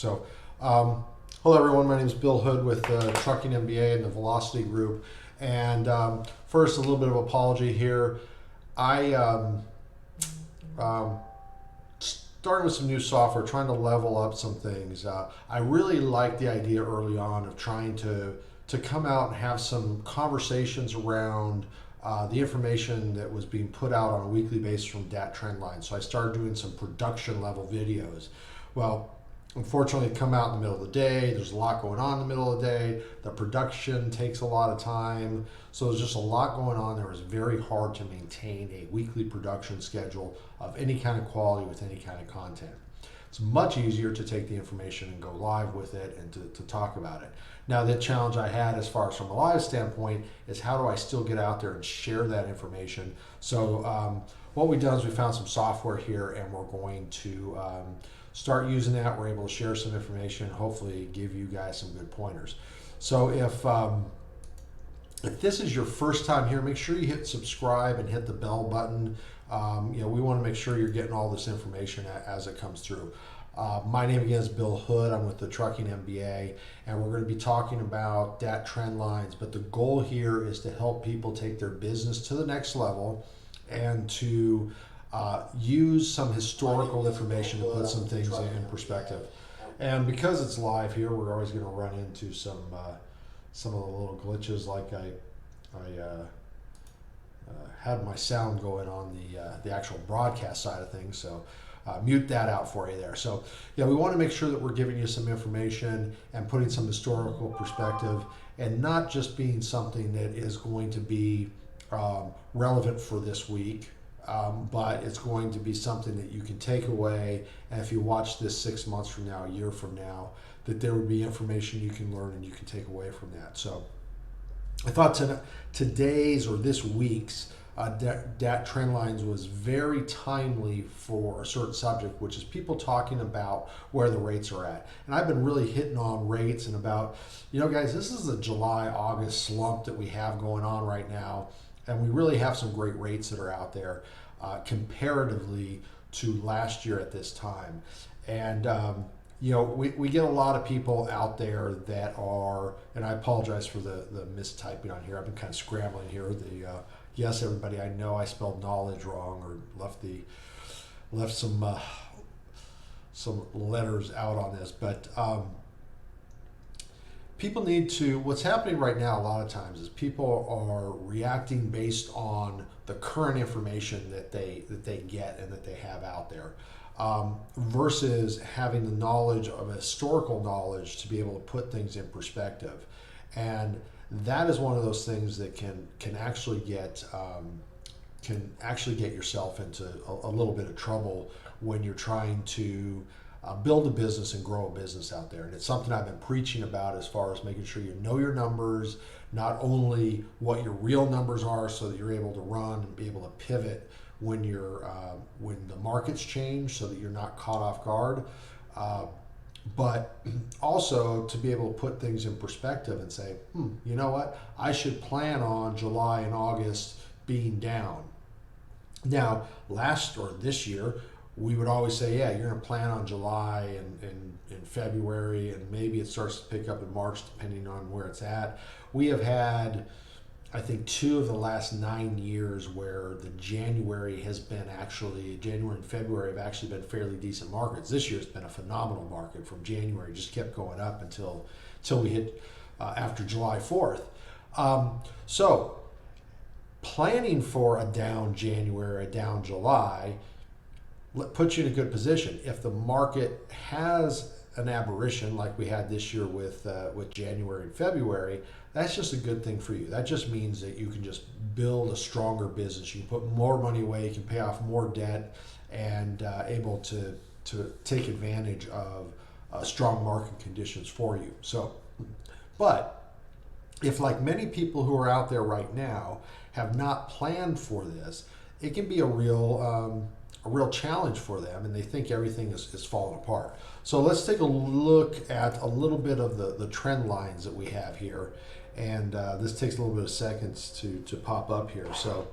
So, hello everyone. My name is Bill Hood with Trucking MBA and the Velocity Group. And first, a little bit of apology here. I starting with some new software, trying to level up some things. I really liked the idea early on of trying to come out and have some conversations around the information that was being put out on a weekly basis from DAT Trendlines. So I started doing some production level videos. Well, unfortunately, they come out in the middle of the day. There's a lot going on in the middle of the day. The production takes a lot of time. So there's just a lot going on there. It's very hard to maintain a weekly production schedule of any kind of quality with any kind of content. It's much easier to take the information and go live with it and to talk about it. Now, the challenge I had as far as from a live standpoint is how do I still get out there and share that information? So what we've done is we found some software here and we're going to start using that. We're able to share some information, hopefully give you guys some good pointers. So if this is your first time here, make sure you hit subscribe and hit the bell button. We want to make sure you're getting all this information as it comes through. My name again is Bill Hood. I'm with the Trucking MBA, and we're going to be talking about DAT Trendlines. But the goal here is to help people take their business to the next level and to use some historical information to put some things in perspective. And because it's live here, we're always going to run into some of the little glitches, like I had my sound going on the actual broadcast side of things, so mute that out for you there. So yeah, we want to make sure that we're giving you some information and putting some historical perspective, and not just being something that is going to be relevant for this week, but it's going to be something that you can take away, and if you watch this 6 months from now, a year from now, that there would be information you can learn and you can take away from that. So I thought today's or this week's DAT Trendlines was very timely for a certain subject, which is people talking about where the rates are at. And I've been really hitting on rates and about, guys, this is the July-August slump that we have going on right now. And we really have some great rates that are out there comparatively to last year at this time. And we get a lot of people out there that are, and I apologize for the mistyping on here. I've been kind of scrambling here. Yes, everybody, I know I spelled knowledge wrong or left some letters out on this, but people need to, what's happening right now a lot of times is people are reacting based on the current information that they get and that they have out there. Versus having the knowledge of historical knowledge to be able to put things in perspective. And that is one of those things that can actually get yourself into a little bit of trouble when you're trying to build a business and grow a business out there. And it's something I've been preaching about as far as making sure you know your numbers, not only what your real numbers are so that you're able to run and be able to pivot when the markets change so that you're not caught off guard, but also to be able to put things in perspective and say, you know what, I should plan on July and August being down. Now, this year, we would always say, yeah, you're going to plan on July and in February, and maybe it starts to pick up in March depending on where it's at. We have had, I think, 2 of the last 9 years where the January and February have actually been fairly decent markets. This year's been a phenomenal market from January, just kept going up until we hit after July 4th. So planning for a down January, a down July, puts you in a good position. If the market has an aberration like we had this year with January and February, that's just a good thing for you. That just means that you can just build a stronger business. You can put more money away, you can pay off more debt, and able to take advantage of strong market conditions for you. So, but if, like many people who are out there right now, have not planned for this, it can be a real challenge for them, and they think everything is falling apart. So let's take a look at a little bit of the trend lines that we have here. And this takes a little bit of seconds to pop up here. So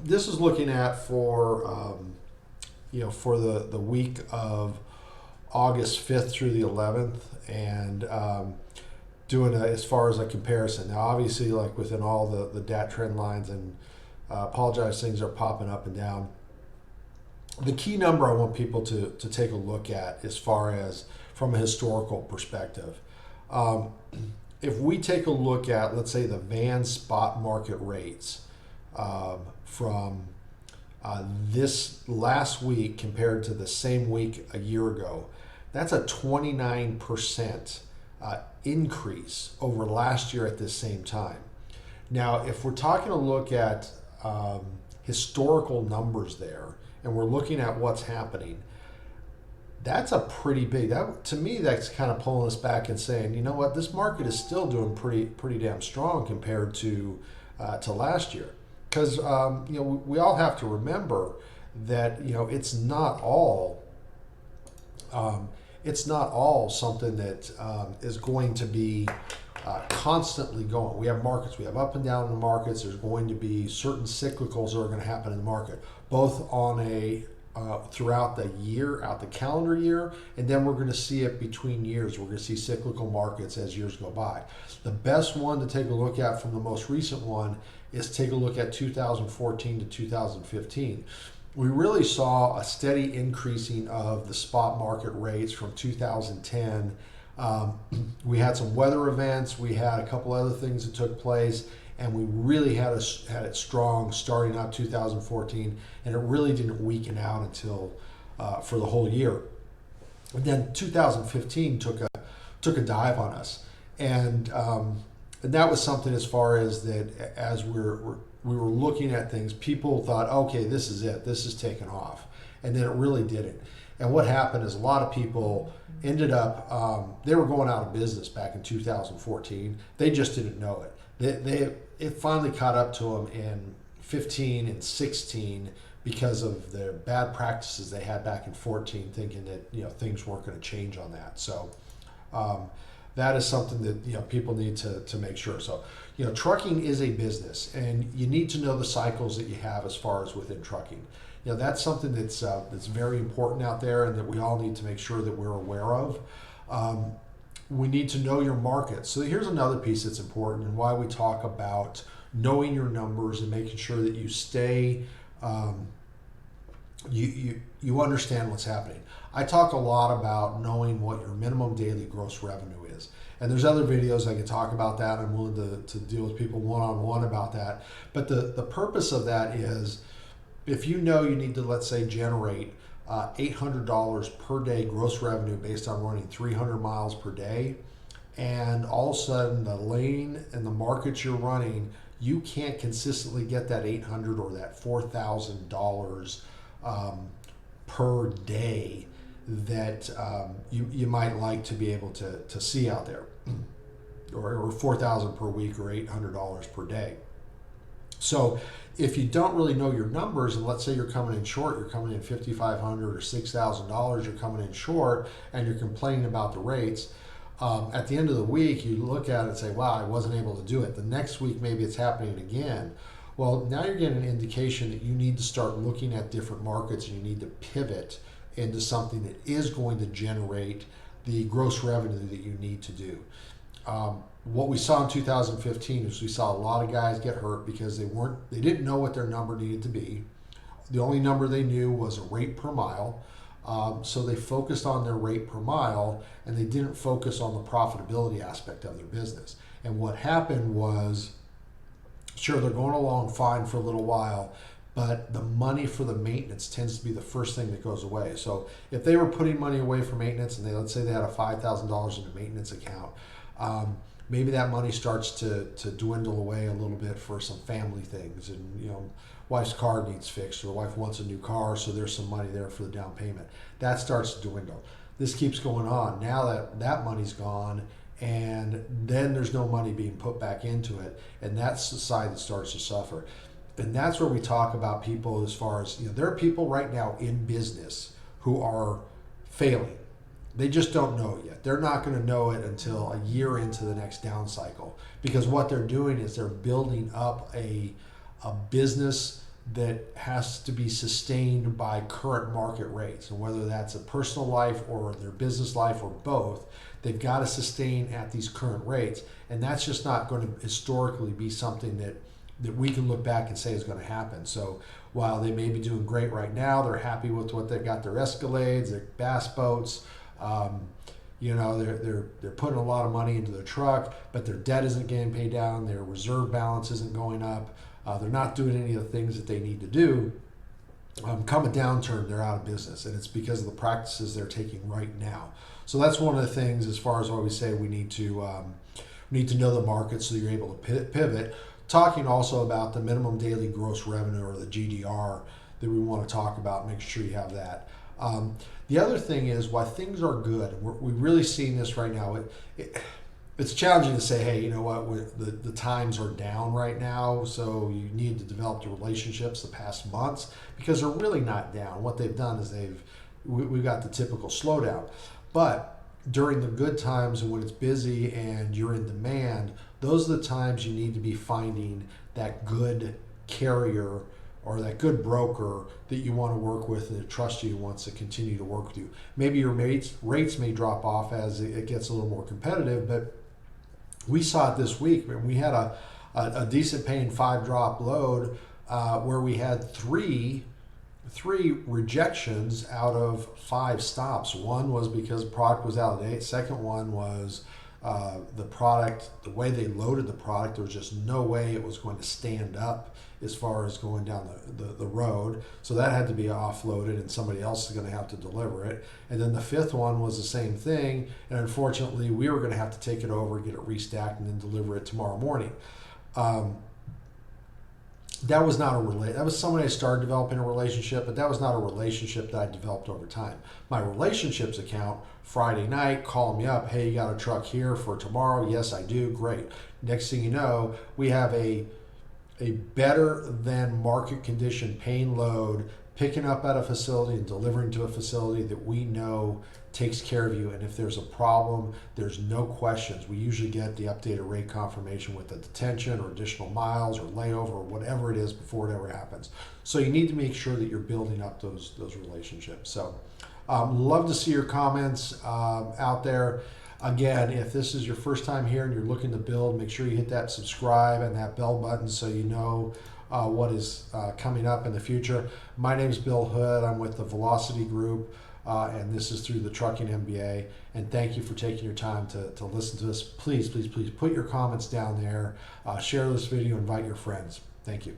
this is looking at for the week of August 5th through the 11th, and doing as far as a comparison. Now, obviously, like within all the DAT trend lines, and apologize, things are popping up and down. The key number I want people to take a look at as far as from a historical perspective. If we take a look at, let's say, the van spot market rates from this last week compared to the same week a year ago, that's a 29% increase over last year at this same time. Now, if we're taking a look at historical numbers there, and we're looking at what's happening, that's a pretty big, that to me, that's kind of pulling us back and saying, you know what, this market is still doing pretty damn strong compared to last year. Because we all have to remember that it's not all something that is going to be constantly going. We have markets, we have up and down in the markets. There's going to be certain cyclicals that are going to happen in the market, both on a throughout the year, out the calendar year, and then we're going to see it between years. We're going to see cyclical markets as years go by. The best one to take a look at from the most recent one is take a look at 2014 to 2015. We really saw a steady increasing of the spot market rates from 2010. We had some weather events, we had a couple other things that took place, and we really had it strong starting out 2014, and it really didn't weaken out until for the whole year. And then 2015 took a dive on us, and that was something as far as that as we were looking at things, people thought, okay, this is it, this is taking off, and then it really didn't. And what happened is a lot of people ended up, they were going out of business back in 2014. They just didn't know it. It finally caught up to them in 15 and 16 because of the bad practices they had back in 14, thinking that things weren't going to change on that. So that is something that people need to make sure. So trucking is a business, and you need to know the cycles that you have as far as within trucking. That's something that's very important out there, and that we all need to make sure that we're aware of. We need to know your market. So here's another piece that's important, and why we talk about knowing your numbers and making sure that you stay, you understand what's happening. I talk a lot about knowing what your minimum daily gross revenue is. And there's other videos I can talk about that. I'm willing to deal with people one-on-one about that. But the purpose of that is, if you know you need to, let's say, generate $800 per day gross revenue based on running 300 miles per day, and all of a sudden the lane and the markets you're running, you can't consistently get that $800 or that $4,000 per day that you might like to be able to see out there, or $4,000 per week, or $800 per day. So if you don't really know your numbers, and let's say you're coming in short, you're coming in $5,500 or $6,000, you're coming in short, and you're complaining about the rates, at the end of the week, you look at it and say, wow, I wasn't able to do it. The next week, maybe it's happening again. Well, now you're getting an indication that you need to start looking at different markets, and you need to pivot into something that is going to generate the gross revenue that you need to do. What we saw in 2015 is we saw a lot of guys get hurt because they didn't know what their number needed to be. The only number they knew was a rate per mile. So they focused on their rate per mile, and they didn't focus on the profitability aspect of their business. And what happened was, sure, they're going along fine for a little while, but the money for the maintenance tends to be the first thing that goes away. So if they were putting money away for maintenance, and let's say they had a $5,000 in a maintenance account, maybe that money starts to dwindle away a little bit for some family things, and wife's car needs fixed, or the wife wants a new car, so there's some money there for the down payment. That starts to dwindle. This keeps going on. Now that money's gone, and then there's no money being put back into it, and that's the side that starts to suffer. And that's where we talk about people as far as, there are people right now in business who are failing. They just don't know it yet. They're not going to know it until a year into the next down cycle, because what they're doing is they're building up a business that has to be sustained by current market rates. And whether that's a personal life or their business life or both, they've got to sustain at these current rates. And that's just not going to historically be something that we can look back and say is going to happen. So while they may be doing great right now, they're happy with what they've got, their Escalades, their bass boats, they're putting a lot of money into their truck, but their debt isn't getting paid down, their reserve balance isn't going up, they're not doing any of the things that they need to do. Come a downturn, they're out of business, and it's because of the practices they're taking right now. So that's one of the things, as far as what we say, we need to know the market so you're able to pivot. Talking also about the minimum daily gross revenue, or the GDR, that we want to talk about. Make sure you have that. The other thing is, while things are good, we're really seeing this right now. It's challenging to say, hey, you know what, the times are down right now, so you need to develop the relationships the past months, because they're really not down. What they've done is we've got the typical slowdown. But during the good times and when it's busy and you're in demand, those are the times you need to be finding that good carrier or that good broker that you want to work with and that trusts you and wants to continue to work with you. Maybe your rates may drop off as it gets a little more competitive, but we saw it this week. We had a decent paying 5-drop load where we had three rejections out of 5 stops. One was because the product was out of date. Second one was the product, the way they loaded the product, there was just no way it was going to stand up as far as going down the road. So that had to be offloaded and somebody else is going to have to deliver it. And then the 5th one was the same thing. And unfortunately, we were going to have to take it over, get it restacked, and then deliver it tomorrow morning. That was not that was somebody I started developing a relationship, but that was not a relationship that I developed over time. My relationships account, Friday night, call me up, hey, you got a truck here for tomorrow? Yes, I do. Great. Next thing you know, we have a better than market condition paying load, picking up at a facility and delivering to a facility that we know takes care of you. And if there's a problem, there's no questions. We usually get the updated rate confirmation with a detention or additional miles or layover or whatever it is before it ever happens. So you need to make sure that you're building up those relationships. So love to see your comments out there. Again, if this is your first time here and you're looking to build, make sure you hit that subscribe and that bell button so you know what is coming up in the future. My name is Bill Hood. I'm with the Velocity Group, and this is through the Trucking MBA. And thank you for taking your time to listen to this. Please, please, please put your comments down there. Share this video. Invite your friends. Thank you.